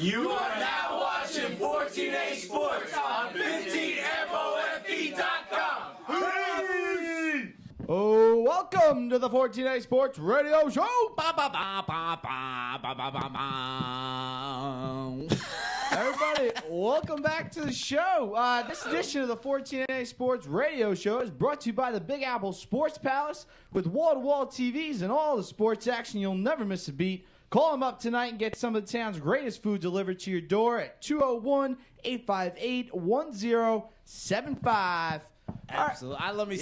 You are now watching 14ASports on 15MOFE.com. Hey! Oh, welcome to the 14ASports radio show. Everybody, welcome back to the show. This edition of the 14ASports radio show is brought to you by the Big Apple Sports Palace with wall-to-wall TVs and all the sports action. You'll never miss a beat. Call them up tonight and get some of the town's greatest food delivered to your door at 201-858-1075. Absolutely. I love me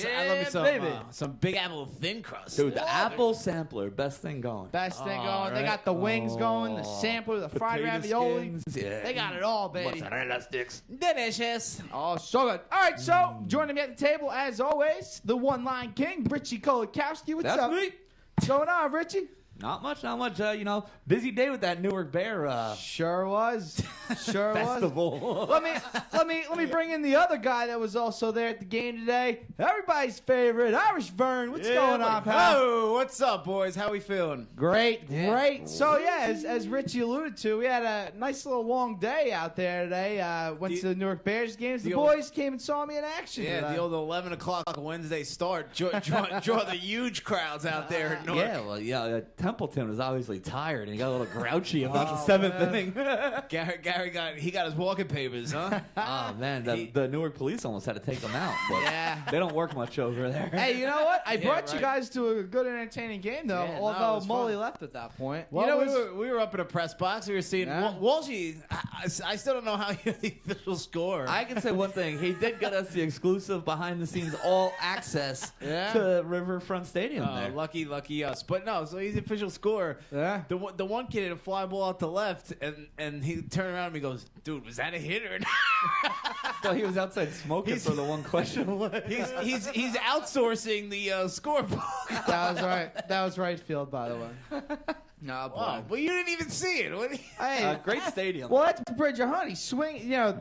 some Big Apple thin crust. Dude, the apple sampler, best thing going. Best thing going. Right. They got the wings going, the sampler, the fried ravioli. Yeah. They got it all, baby. Mozzarella sticks. Delicious. Oh, so good. All right, so joining me at the table, as always, the one-line king, Richie Kolakowski. What's That's up? me. What's going on, Richie? Not much. Busy day with that Newark Bear Sure was. Sure was. festival. Let me bring in the other guy that was also there at the game today. Everybody's favorite, Irish Vern. What's going on, pal? Oh, what's up, boys? How we feeling? Great. So yeah, as Richie alluded to, we had a nice little long day out there today. Went to the Newark Bears games. The boys came and saw me in action. Yeah, the old 11 o'clock Wednesday start. Draw the huge crowds out there at Newark. Templeton was obviously tired and he got a little grouchy about the seventh inning. Gary got his walking papers, huh? Oh man, the Newark police almost had to take him out. But they don't work much over there. Hey, you know what? I brought you guys to a good, entertaining game, though. Yeah, although it Molly fun. left at that point. Well, we were up in a press box. We were seeing Walshy. I still don't know how you the official score. I can say one thing. He did get us the exclusive behind-the-scenes all access to Riverfront Stadium. There. Lucky us. But no, so he's the official score. Yeah. The one kid hit a fly ball out to left, and he turned around and he goes, "Dude, was that a hit or not?" So he was outside smoking for the one question. he's outsourcing the scorebook. That was right. That was right field, by the way. No, boy. Oh, but you didn't even see it. Hey, Great stadium. well, that's Bridger Hunt. He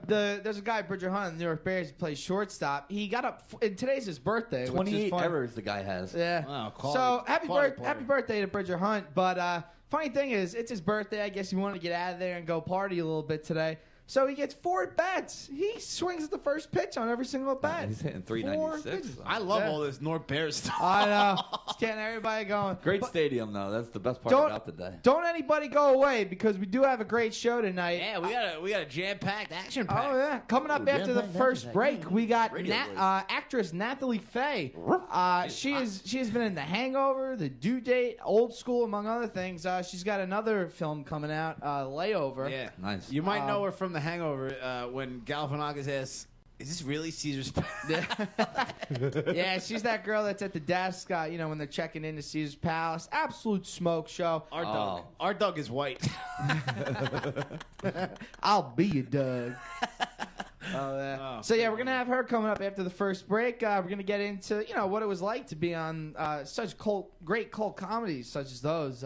there's a guy, Bridger Hunt, in the New York Bears, who plays shortstop. He got up, and today's his birthday. 28 which is errors the guy has. Yeah. Wow, happy birthday to Bridger Hunt. But funny thing is, it's his birthday. I guess he wanted to get out of there and go party a little bit today. So he gets 4 at-bats. He swings at the first pitch on every single at-bat. He's hitting 396. I love all this North Bears stuff. I know. It's getting everybody going. Great stadium, though. That's the best part about the day. Don't anybody go away, because we do have a great show tonight. Yeah, we got a jam-packed, action-packed. Oh, yeah. Coming up after the first break, we got actress Natalie Faye. She has been in The Hangover, The Due Date, Old School, among other things. She's got another film coming out, Layover. Yeah. Nice. You might know her from The Hangover when Galifianakis asks, "Is this really Caesar's Palace?" Yeah, she's that girl that's at the desk, when they're checking into Caesar's Palace. Absolute smoke show. Our Doug is white. I'll be a Doug. So, we're going to have her coming up after the first break. We're going to get into, what it was like to be on such great cult comedies such as those.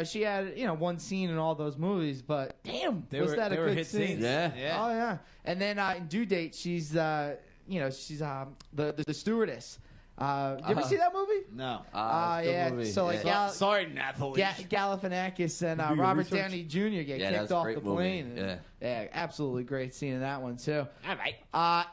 She had, one scene in all those movies, but damn, was that a good scene? Scenes. Yeah. Oh, yeah. And then in Due Date, she's the stewardess. You ever see that movie? No. Yeah. movie. So, like, Sorry, Nathalie. Galifianakis and Robert Downey Jr. get kicked off the plane. Yeah. Yeah, absolutely great scene in that one, too. All right.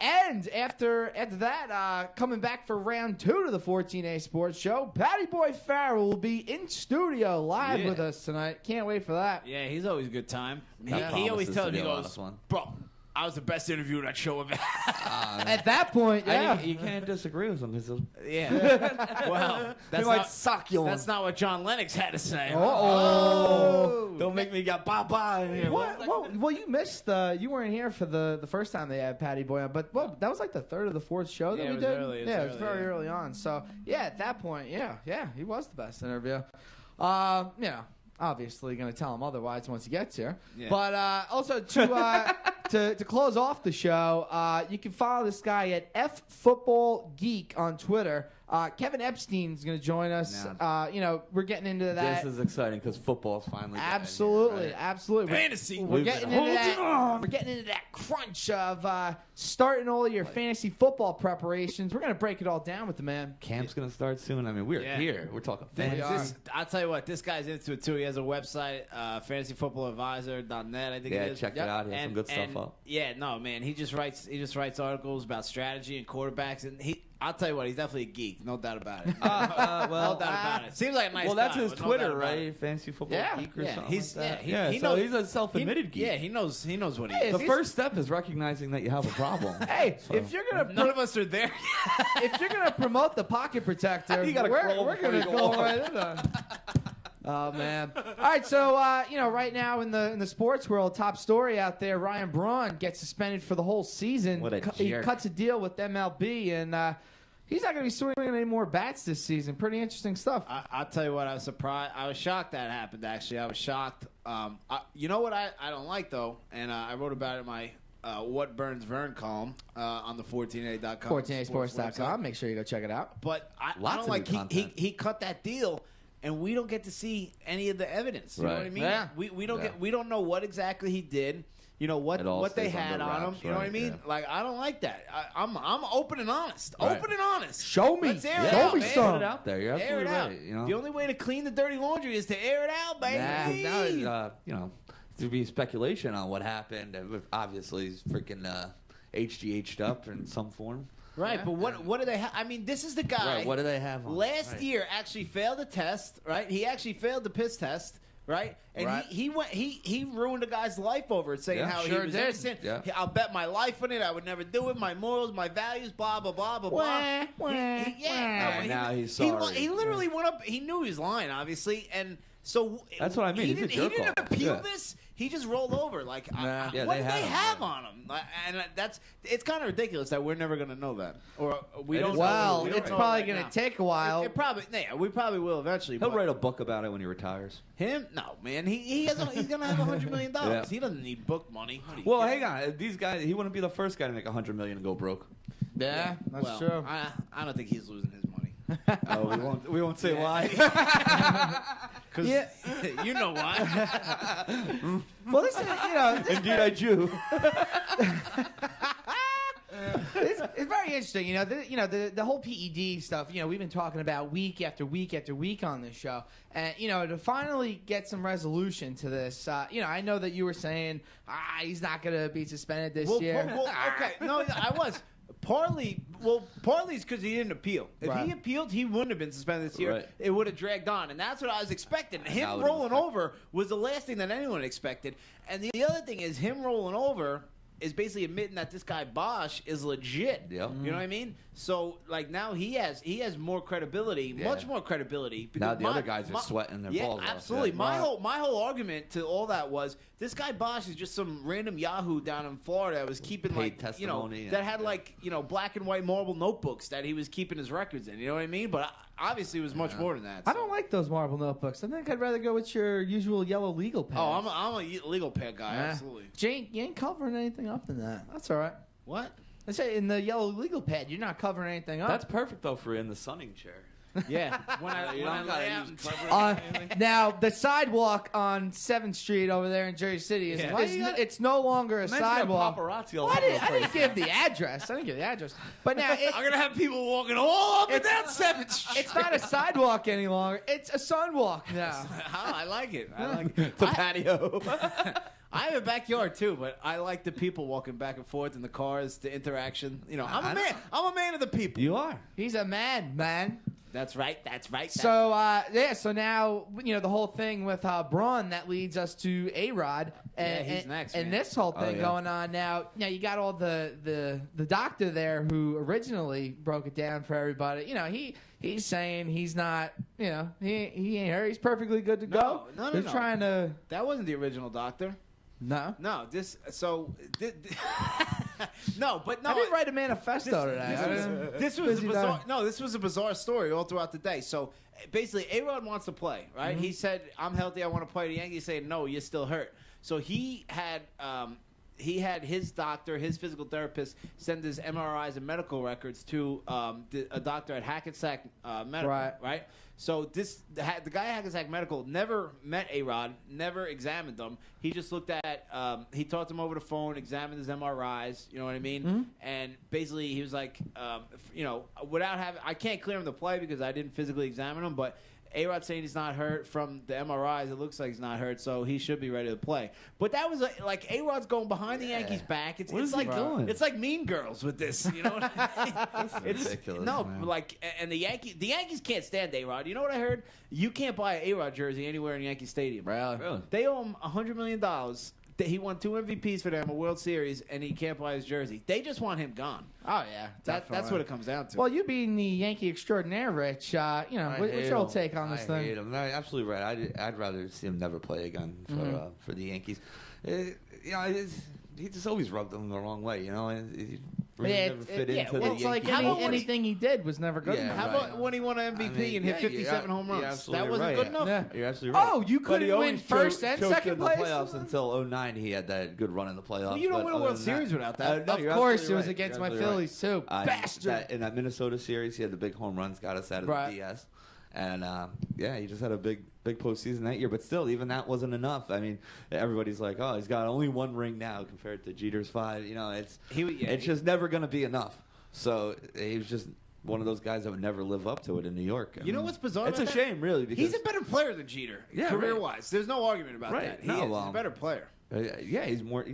And after that, coming back for round 2 to the 14ASports show, Patty Boy Farrell will be in studio live with us tonight. Can't wait for that. Yeah, he's always a good time. He always promises tells to me, be he a lot goes, of fun. "Bro, I was the best interview that show ever had." At that point, yeah. You can't disagree with him. Yeah. Well, that's not what John Lennox had to say. Oh. Don't make me get ba-ba in here. What? Well, you missed you weren't here for the first time they had Patty Boy on, but that was like the 3rd or the 4th show that we did. Early, it was very early on. So at that point, he was the best interview. Obviously going to tell him otherwise once he gets here. Yeah. But also to close off the show, you can follow this guy at FFootballGeek on Twitter. Kevin Epstein's going to join us. We're getting into that. This is exciting because football's finally Absolutely, getting here, absolutely. Fantasy. We're getting into that. We're getting into that crunch of starting all of your fantasy football preparations. We're going to break it all down with the man. Camp's going to start soon. I mean, we're here. We're talking fantasy. I'll tell you what, this guy's into it too. He has a website, fantasyfootballadvisor.net, I think it is. Check it out. He has some good stuff up. Yeah, no, man. He just writes articles about strategy and quarterbacks, and I'll tell you what, he's definitely a geek, no doubt about it. No doubt about it. Seems like a nice guy. Well, that's his but no Twitter, doubt about it. right? Fantasy football geek or something. He's like that. he so knows, he's a self-admitted geek. Yeah, he knows what he Hey, is. The first step is recognizing that you have a problem. Hey, if you're gonna None of us are there. if you're gonna promote the pocket protector, You gotta crawl we're before gonna you go go on. right in there. Oh man! All right, so right now in the sports world, top story out there: Ryan Braun gets suspended for the whole season. What a He jerk. cuts a deal with MLB, and he's not going to be swinging any more bats this season. Pretty interesting stuff. I'll tell you what, I was surprised. I was shocked that happened, actually. I was shocked. You know what I don't like, though? And I wrote about it in my What Burns Vern column on the 14A.com. 14ASports.com. Make sure you go check it out. But I Lots don't of like new content. he cut that deal, and we don't get to see any of the evidence. You know Right. what I mean? Yeah. We don't know what exactly he did. You know It all what they stays had under on him. wraps, You know what I right, mean? yeah. Like, I don't like that. I'm open and honest. Right. Open and honest. Show me. Let's air it Show out, me man. some. Put it out there. You're Air absolutely it out. right. You know? The only way to clean the dirty laundry is to air it out, baby. Now, there'd be speculation on what happened. Obviously, he's freaking HGH'd up in some form. Right, but what do they have? I mean, this is the guy. Right, what do they have on? Last Right. year actually failed the test, right? He actually failed the piss test, right? And Right. he ruined a guy's life over it, saying Yeah, how sure he was did. innocent. Yeah. I'll bet my life on it. I would never do it. My morals, my values, blah blah blah blah blah. Wah, wah, And now he's he sorry. He literally went up. He knew he was lying, obviously, and so That's what I mean. He He's a didn't, jerk-off. appeal Yeah. this. He just rolled over. Like, Yeah, what they do had they him, have yeah. on him? And it's kind of ridiculous that we're never going to know that, or we It don't. is. Well, we don't it's know probably right going now. to take a while. It probably, we probably will eventually. He'll but write a book about it when he retires. him? No, man. He's gonna have $100 million. Yeah. He doesn't need book money. What are you Well, kidding? hang on. These guys, he wouldn't be the first guy to make $100 million and go broke. Yeah, that's Well, true. I don't think he's losing his money. Oh, we won't say why. Because Yeah. you know why. Well, this is, Indeed, I do. it's very interesting. The whole PED stuff. We've been talking about week after week after week on this show, and to finally get some resolution to this. I know that you were saying he's not going to be suspended this year. Okay, no, I was. Partly is because he didn't appeal. If Right. he appealed, he wouldn't have been suspended this year. Right. It would have dragged on, and that's what I was expecting. Now Him it rolling affect- over was the last thing that anyone expected. And the other thing is him rolling over is basically admitting that this guy Bosch is legit. Yep. You know what I mean? So like now he has more credibility, Yeah. much more credibility. Now because the other guys are sweating their balls off. absolutely. Yeah. My whole argument to all that was this guy Bosch is just some random Yahoo down in Florida that was keeping Paid like testimony that and- had like black and white marble notebooks that he was keeping his records in. You know what I mean? But obviously it was much more than that. I so. don't like those marble notebooks. I think I'd rather go with your usual yellow legal pad. Oh, I'm a legal pad guy. Absolutely. Jane, you ain't covering anything up in that. That's all right. What? I say in the yellow legal pad, you're not covering anything up. That's perfect, though, for in the sunning chair. Yeah. When I You when I don't gotta lay out use and cover. Now the sidewalk on 7th Street over there in Jersey City is, Yeah. Why you gotta- it's no longer a Imagine you have sidewalk. paparazzi all Well, over the I didn't place. give the address. But now I'm gonna have people walking all up and down 7th Street. it's not a sidewalk any longer. It's a sunwalk now. I like it. I like it. It's a patio. I have a backyard too, but I like the people walking back and forth in the cars, the interaction. I'm a man. I'm a man of the people. You are. He's a man. That's right. That's right. So so now the whole thing with Braun that leads us to A-Rod and Yeah, he's next, and man. this whole thing yeah. going on now. Now you got all the doctor there who originally broke it down for everybody. He's saying he's not. He ain't hurt. He's perfectly good to go. No. They're trying to. That wasn't the original doctor. No. No, no, but no. I didn't write a manifesto today. This was a Busy bizarre. day. No, this was a bizarre story all throughout the day. So basically, A-Rod wants to play, right? He said, "I'm healthy. I want to play." The Yankees say, "No, you're still hurt." So he had he had his doctor, his physical therapist, send his MRIs and medical records to a doctor at Hackensack Medical, right? So the guy at Hackensack Medical never met A-Rod, never examined him. He just looked at, he talked to him over the phone, examined his MRIs, you know what I mean? Mm-hmm. And basically he was like, without having, I can't clear him to play because I didn't physically examine him, but A-Rod saying he's not hurt from the MRIs. It looks like he's not hurt, so he should be ready to play. But that was like A-Rod's going behind the Yankees' back. It's like doing? It's like Mean Girls with this. You know what I mean? It's ridiculous. No, man. like, and the Yankees can't stand A-Rod. You know what I heard? You can't buy an A-Rod jersey anywhere in Yankee Stadium. Really? They owe him $100 million. He won 2 MVPs for them, a World Series, and he can't buy his jersey. They just want him gone. Oh, yeah. That's what it comes down to. Well, you being the Yankee extraordinaire, Rich, what's your whole take on this I thing? hate him. No, absolutely right. I'd rather see him never play again for the Yankees. He just always rubbed them the wrong way, you know. He really never fit into the it's Yankees. like anything he did was never good enough. How about when he won an MVP and hit 57 home runs? That wasn't good enough? Yeah. You're absolutely right. Oh, you But couldn't he win always first and choked second in the place? playoffs until 09. He had that good run in the playoffs. Well, you don't but win a other World than Series without that. No, Of you're course, absolutely it was right. against You're my absolutely Phillies, too. Bastard. In that Minnesota series, he had the big home runs, got us out of the DS. And, he just had a big postseason that year. But still, even that wasn't enough. I mean, everybody's like, oh, he's got only 1 ring now compared to Jeter's 5. You know, it's just never going to be enough. So he was just one of those guys that would never live up to it in New York. You know what's bizarre It's about a that? shame, really. Because He's a better player than Jeter, career-wise. There's no argument about that. He's a better player. He's more.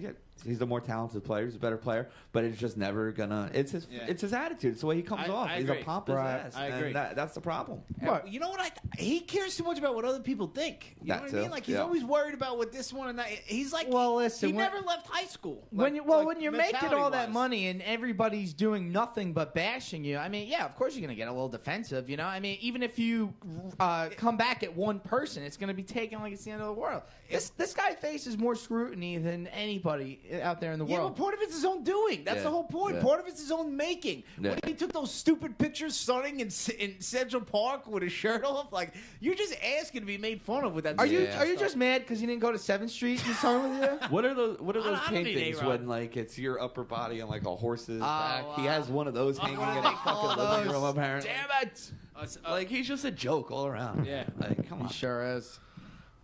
He's the more talented player. He's a better player, but it's just never gonna. It's his attitude. It's the way he comes off. He's agree. a pompous ass. I agree. And that's the problem. You know what? He cares too much about what other people think. You know what I mean? Like he's always worried about what this one and that. He's like, well, listen, he never left high school. When you're making all that money and everybody's doing nothing but bashing you, I mean, yeah, of course you're gonna get a little defensive. You know, I mean, even if you come back at one person, it's gonna be taken like it's the end of the world. This guy faces more scrutiny than anybody out there in the world. But part of it's his own doing. That's the whole point. Yeah. Part of it's his own making. When he took those stupid pictures sunning in Central Park with his shirt off, like you're just asking to be made fun of with that. Are you just mad because you didn't go to 7th Street in summer with you? What are those I don't paintings need when like it's your upper body on like a horse's back? He wow. has one of those hanging in they a call fucking living room those? apparently. Damn it! Like he's just a joke all around. Yeah. Like come on. He sure is.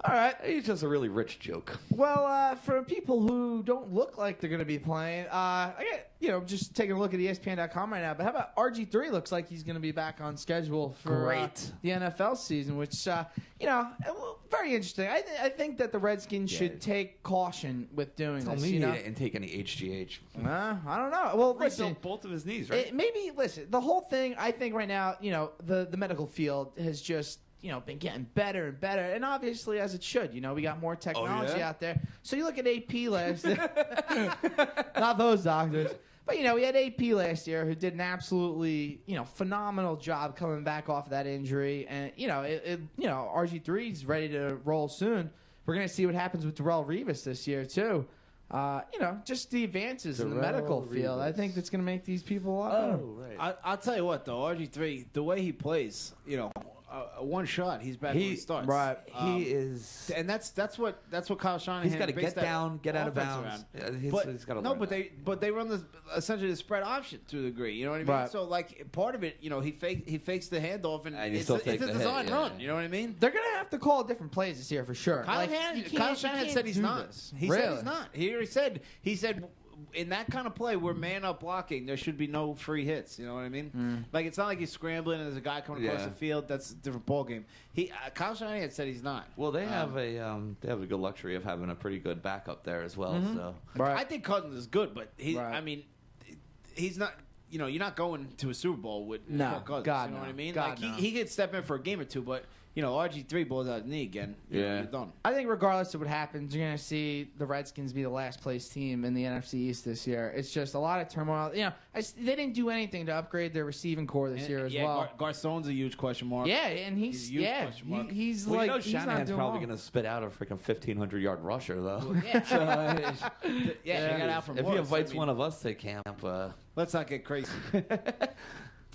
All right. He's just a really rich joke. Well, for people who don't look like they're going to be playing, I get, just taking a look at ESPN.com right now. But how about RG3? Looks like he's going to be back on schedule for the NFL season, which very interesting. I think that the Redskins should take caution with doing this. He didn't take any HGH. I don't know. Well, listen, both of his knees, right? The whole thing. I think right now, the medical field has just. Been getting better and better, and obviously as it should. We got more technology out there. So you look at AP last year, not those doctors, but we had AP last year who did an absolutely phenomenal job coming back off of that injury, and RG3's ready to roll soon. We're gonna see what happens with Darrelle Revis this year too. Just the advances in the medical field. I think that's gonna make these people a lot better. Right. I'll tell you what though, RG3, the way he plays, one shot, he's back when he starts. Right. He is, and that's what Kyle Shanahan. He's got to get down, get out of bounds. He's got to but they run essentially the spread option to a degree. You know what I mean? Right. So like part of it, he fakes the handoff and you it's still a take the hit, design run. You know what I mean? They're gonna have to call different plays this year for sure. Kyle Shanahan said he's not. He said he's not. He already said. He said. In that kind of play where man up blocking, there should be no free hits. You know what I mean? Like it's not like he's scrambling and there's a guy coming across the field. That's a different ball game. Kyle Shanahan said he's not. Well, they have a good luxury of having a pretty good backup there as well. So right. I think Cousins is good, but he's not. You're not going to a Super Bowl with Kirk Cousins. God, you know what I mean? God, he could step in for a game or two, but. RG3 balls out his knee again. You're done. I think regardless of what happens, you're going to see the Redskins be the last place team in the NFC East this year. It's just a lot of turmoil. They didn't do anything to upgrade their receiving core this year as well. Garcon's a huge question mark. Yeah, and he's Shanahan's probably going to spit out a freaking 1,500-yard rusher though. He got out from. If he invites one of us to camp, let's not get crazy.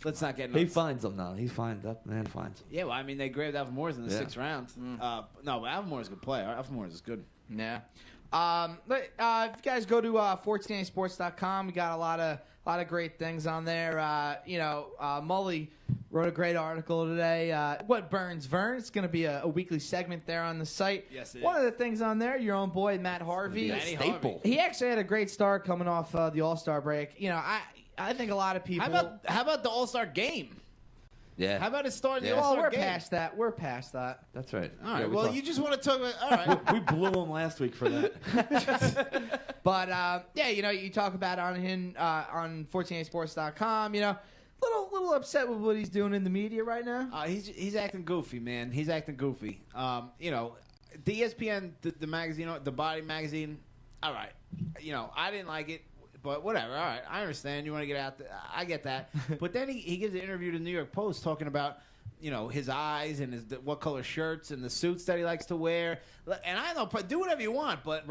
Let's not get nuts. He finds them now. He finds that man finds them. Yeah, well, I mean, they grabbed Alvin Morris in the 6th round. No, but Alvin Morris is a good player. Alvin Morris is good. Yeah. If you guys go to 14ASports.com, we got a lot of great things on there. Mully wrote a great article today. What burns Vern? It's going to be a weekly segment there on the site. Yes, it One of the things on there, your own boy Matt Harvey. Staple. He actually had a great start coming off the All-Star break. I think a lot of people. How about the All-Star game? Yeah. How about it starting the Well, All-Star we're game? past that. We're past that. That's right. All right. Yeah, Well, you just want to talk about. All right. we blew him last week for that. But you talk about on 14asports.com. Little upset with what he's doing in the media right now. He's acting goofy, man. He's acting goofy. The ESPN, the magazine, the Body magazine. All right. I didn't like it. But whatever, all right, I understand. You want to get out there. I get that. But then he gives an interview to the New York Post talking about, his eyes and what color shirts and the suits that he likes to wear. And I don't know, do whatever you want, but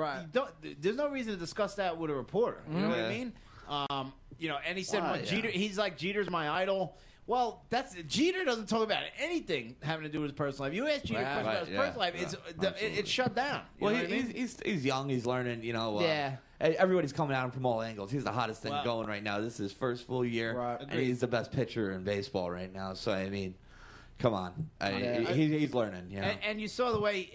there's no reason to discuss that with a reporter. You know what I mean? And he said, Jeter, he's like, Jeter's my idol. Well, Jeter doesn't talk about anything having to do with his personal life. You ask Jeter about his personal life, it's shut down. Well, he's young. He's learning. Everybody's coming at him from all angles. He's the hottest thing going right now. This is his first full year, and he's the best pitcher in baseball right now. So I mean, come on, he's learning. And you saw the way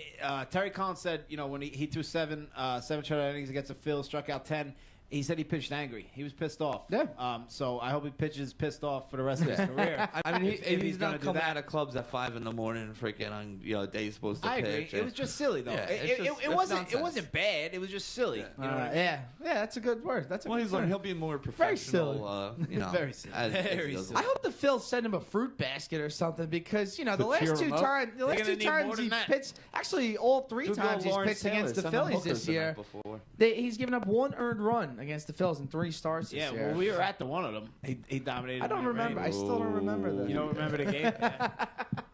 Terry Collins said, when he threw seven shutout innings against the Phils, struck out 10. He said he pitched angry. He was pissed off. Yeah. So I hope he pitches pissed off for the rest of his career. I mean, if he's not coming that. out of clubs at 5 a.m. freaking on day he's supposed to I pitch. agree. It was just silly though. Yeah, it wasn't bad. It was just silly. You know what I mean? Yeah, that's a good word. He's learning. He'll be more professional. Very silly. Very silly. I hope the Phils send him a fruit basket or something because the last two times he pitched, actually all three times he's pitched against the Phillies this year. He's given up one earned run against the Phils in 3 starts this year. Well, we were at the one of them. He dominated. I don't remember. I still don't remember that. You don't remember the game?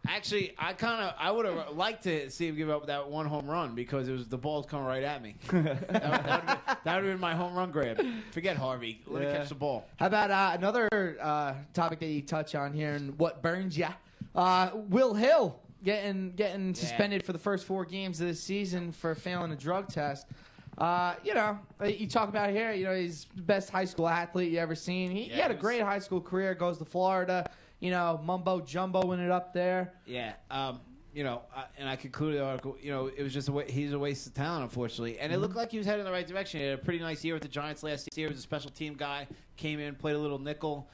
Actually, I would have liked to see him give up that one home run because it was the ball's coming right at me. that would have been my home run grab. Forget Harvey. Let me catch the ball. How about another topic that you touch on here and what burns you? Will Hill getting suspended for the first 4 games of this season for failing a drug test. You talk about here, he's the best high school athlete you ever seen. He had a great high school career, goes to Florida, mumbo jumboing it up there. Yeah. And I concluded the article, it was just he's a waste of talent, unfortunately. And it looked like he was heading in the right direction. He had a pretty nice year with the Giants last year. He was a special team guy, came in, played a little nickel.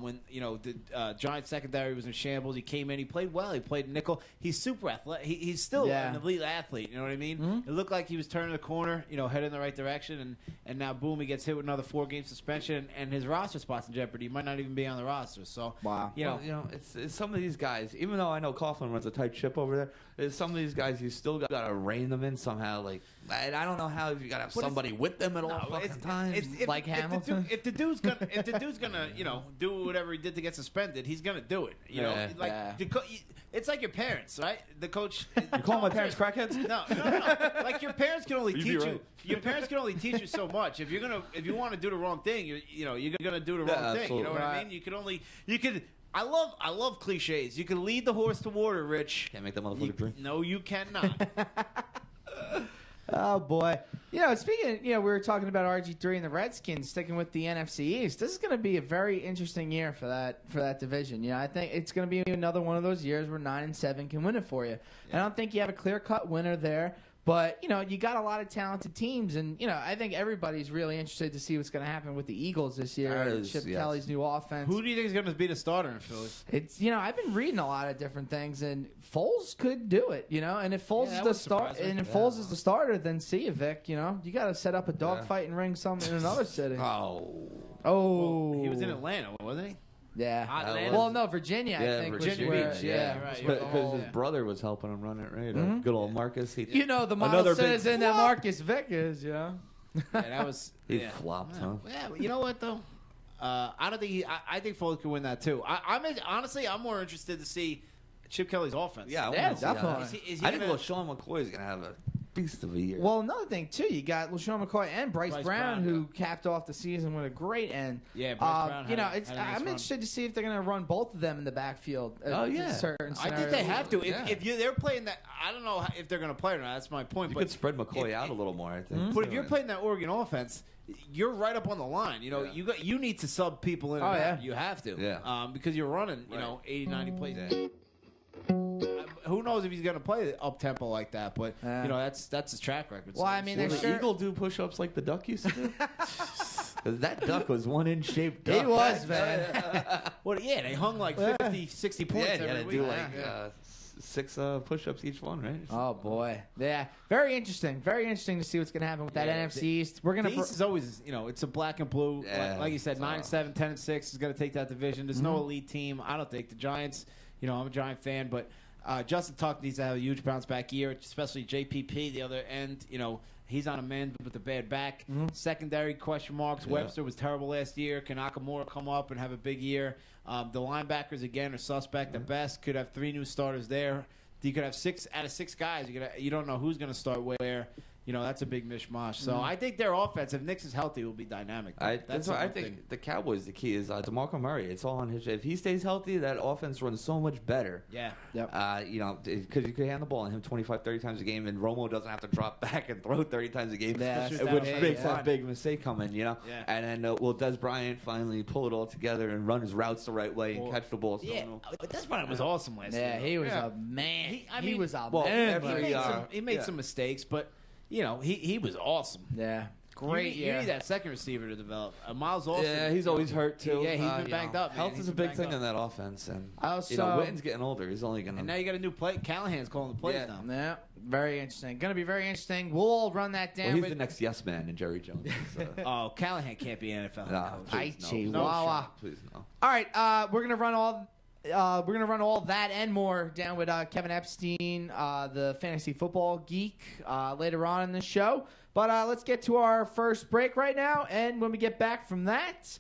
When the Giants secondary was in shambles, he came in. He played well. He played nickel. He's super athletic. He's still an elite athlete. You know what I mean? Mm-hmm. It looked like he was turning the corner, heading in the right direction. And now, boom, he gets hit with another 4-game suspension, and his roster spot's in jeopardy. He might not even be on the roster. So wow. It's some of these guys. Even though I know Coughlin runs a tight ship over there, there's some of these guys you still got to rein them in somehow. Like I don't know how you got to have somebody with them at all fucking times. Like Hamilton. If the dude's gonna do whatever he did to get suspended, he's gonna do it. It's like your parents, right? The coach. You call my parents crackheads? No. Like your parents can only teach you. Your parents can only teach you so much. If you want to do the wrong thing, you're gonna do the wrong thing. You know what I mean? You could. I love cliches. You can lead the horse to water, Rich. Can't make that motherfucker drink. No, you cannot. Oh, boy. Speaking, we were talking about RG3 and the Redskins sticking with the NFC East. This is going to be a very interesting year for that division. I think it's going to be another one of those years where 9-7 can win it for you. Yeah. I don't think you have a clear-cut winner there. But, you got a lot of talented teams. And, I think everybody's really interested to see what's going to happen with the Eagles this year. Chip Kelly's new offense. Who do you think is going to be the starter in Philly? It's, I've been reading a lot of different things. And Foles could do it, And if Foles is the Foles is the starter, then see you, Vic. You got to set up a dogfight and ring some in another city. Oh. Well, he was in Atlanta, wasn't he? Yeah. Well, no, Virginia, I think. Virginia Beach. Because his brother was helping him run it, right? Mm-hmm. Good old Marcus. The model citizen that Marcus Vick is, Yeah, that was... He flopped, huh? Yeah, you know what, though? I don't think I think Foles could win that, too. Honestly, I'm more interested to see Chip Kelly's offense. Yeah, definitely. Is he I think Sean McCoy is going to have beast of a year. Well, another thing, too, you got LaShawn McCoy and Bryce Brown, who capped off the season with a great end. Yeah, Bryce Brown I'm interested to see if they're going to run both of them in the backfield. Certain I think they have to. If they're playing that, I don't know if they're going to play or not. That's my point. You could spread McCoy out a little more, I think. But if you're playing that Oregon offense, you're right up on the line. You know, you need to sub people in. You have to. Yeah. Because you're running, 80, 90 plays. Who knows if he's going to play up tempo like that? But that's his track record. Well, I mean, will the Eagle do push-ups like the Duck used to do? Because that Duck was one in shape. Duck. He was, man. Well, yeah, they hung like 50, 60 points every week. Do like 6 push-ups each one, right? Oh boy, yeah, very interesting. Very interesting to see what's going to happen with that NFC East. We're gonna. The East is always, it's a black and blue. Like you said, 9-7, 10-6 is going to take that division. There's no elite team. I don't think the Giants. I'm a Giant fan, but Justin Tuck needs to have a huge bounce back year, especially JPP. The other end, he's on a mend with a bad back. Secondary question marks. Yeah. Webster was terrible last year. Can Nakamura come up and have a big year? The linebackers, again, are suspect at best. Could have 3 new starters there. You could have 6 out of 6 guys. You don't know who's going to start where. That's a big mishmash. So I think their offense, if Nix is healthy, will be dynamic. That's why I think the Cowboys, the key is DeMarco Murray. It's all on his. If he stays healthy, that offense runs so much better. Yeah. Yep. Because you could hand the ball on him 25, 30 times a game, and Romo doesn't have to drop back and throw 30 times a game, which makes that big mistake coming, Yeah. And then will Des Bryant finally pull it all together and run his routes the right way and catch the ball? But Des Bryant was awesome last year. Yeah, he was a man. He was a man. He made some mistakes, but. He was awesome. Yeah. Great year. You need that second receiver to develop. Miles Austin. Yeah, he's always hurt, too. Yeah, he's been banged up. Health is a big thing in that offense. And, Witten's getting older. He's only going to... And now you got a new play. Callahan's calling the plays now. Yeah, very interesting. Going to be very interesting. We'll all run that down. Well, he's the next yes man in Jerry Jones. Oh, Callahan can't be an NFL coach. No, please no. All right, we're going to run all that and more down with Kevin Epstein, the fantasy football geek, later on in the show. But let's get to our first break right now. And when we get back from that,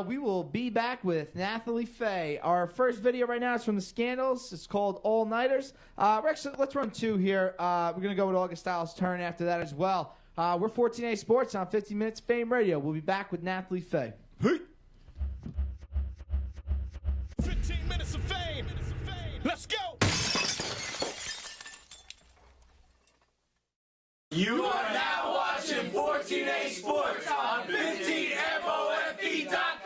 we will be back with Nathalie Faye. Our first video right now is from the Scandals. It's called All Nighters. Let's run 2 here. We're going to go with August Styles' turn after that as well. We're 14A Sports on 15 Minutes Fame Radio. We'll be back with Nathalie Faye. Hey. 15 minutes of fame. Let's go. You are now watching 14A Sports on 15MOFE.com.